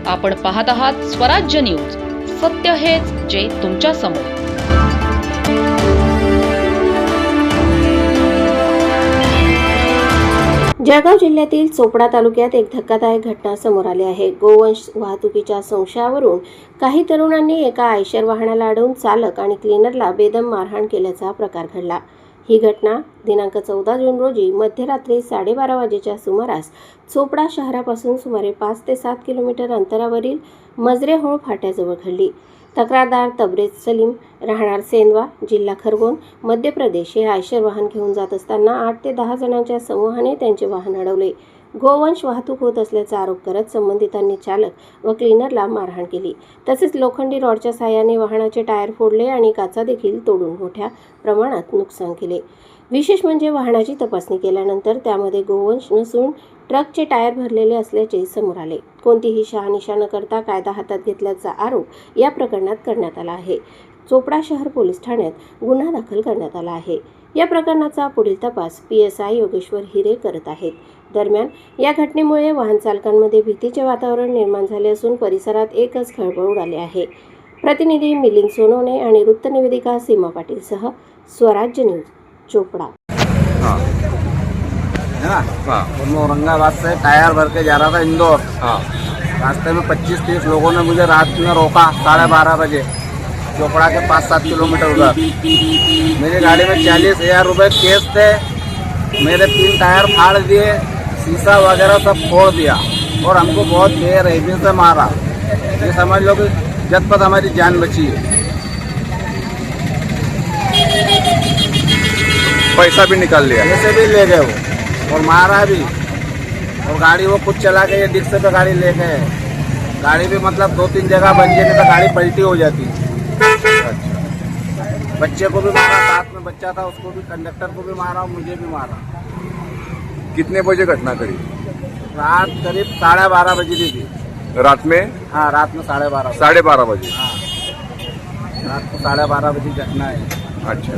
आपण पाहत आहात स्वराज्य न्यूज. सत्य हेच जे तुमच्या समोर. जळगाव जिल्ह्यातील चोपडा तालुक्यात एक धक्कादायक घटना समोर आली आहे. गोवंश वाहतुकीच्या संशयावरून काही तरुणांनी एका आयशर वाहनाला अडवून चालक आणि क्लीनरला बेदम मारहाण केल्याचा प्रकार घडला. ही घटना दिनांक 14 जून रोजी मध्यरात्री 12:30 वाजेच्या सुमारास चोपडा शहरापासून सुमारे 5 ते 7 किलोमीटर अंतरावरील मजरेहोळ फाट्याजवळ घडली. तक्रारदार तबरेज सलीम, राहणार सेंदवा, जिल्हा खरगोन, मध्य प्रदेश हे आयशर वाहन घेऊन जात असताना 8 ते 10 जणांच्या समूहाने त्यांचे वाहन अडवले. गोवंश वाहतूक होत असल्याचा आरोप करत संबंधितांनी चालक व क्लीनरला मारहाण केली. तसेच लोखंडी रॉडच्या साहाय्याने वाहनाचे टायर फोडले आणि काचा देखील तोडून मोठ्या प्रमाणात नुकसान केले. विशेष म्हणजे वाहनाची तपासणी केल्यानंतर त्यामध्ये गोवंश नसून ट्रकचे टायर भरलेले असल्याचे समोर आले. कोणतीही शहानिशा न करता कायदा हातात घेतल्याचा आरोप या प्रकरणात करण्यात आला आहे. चोपडा शहर पोलीस ठाण्यात गुन्हा दाखल करण्यात आला आहे. या प्रकरणाचा पुढील तपास PSI योगेश्वर हिरे करत आहेत. दरम्यान या घटनेमुळे वाहन चालकांमध्ये भीतीचे वातावरण निर्माण झाले असून परिसरात एकच खळबळ उडाली आहे. प्रतिनिधी मिलिंद सोनवणे आणि वृत्तनिवेदिका सीमा पाटील सह स्वराज्य न्यूज, चोपड़ा। है ना? और मैं औरंगाबाद से टायर भर के जा रहा था इंदौर। रास्ते में 25-30 लोगों ने मुझे रात में रोका 12:30 बजे, चोपड़ा के 5-7 किलोमीटर उधर। मेरी गाड़ी में 40,000 रुपये केस थे। मेरे 3 टायर फाड़ दिए, शीशा वगैरह सब फोड़ दिया और हमको बहुत बेरहमी से मारा। ये समझ लो कि झटपट हमारी जान बची है। पैसा भी निकाल लिया, पैसे भी ले गए वो और मारा भी। और गाड़ी वो खुद चला के डिक्से पे गाड़ी ले गए। गाड़ी भी मतलब 2-3 जगह बन गई, नहीं तो गाड़ी पलटी हो जाती। बच्चे को भी मारा, साथ में बच्चा था उसको भी, कंडक्टर को भी मारा, मुझे भी मारा। कितने बजे घटना करी? रात करीब 12:30 बजे थी। रात में? हाँ, रात में 12:30। 12:30 बजे। हाँ, रात को 12:30 बजे घटना है। अच्छा।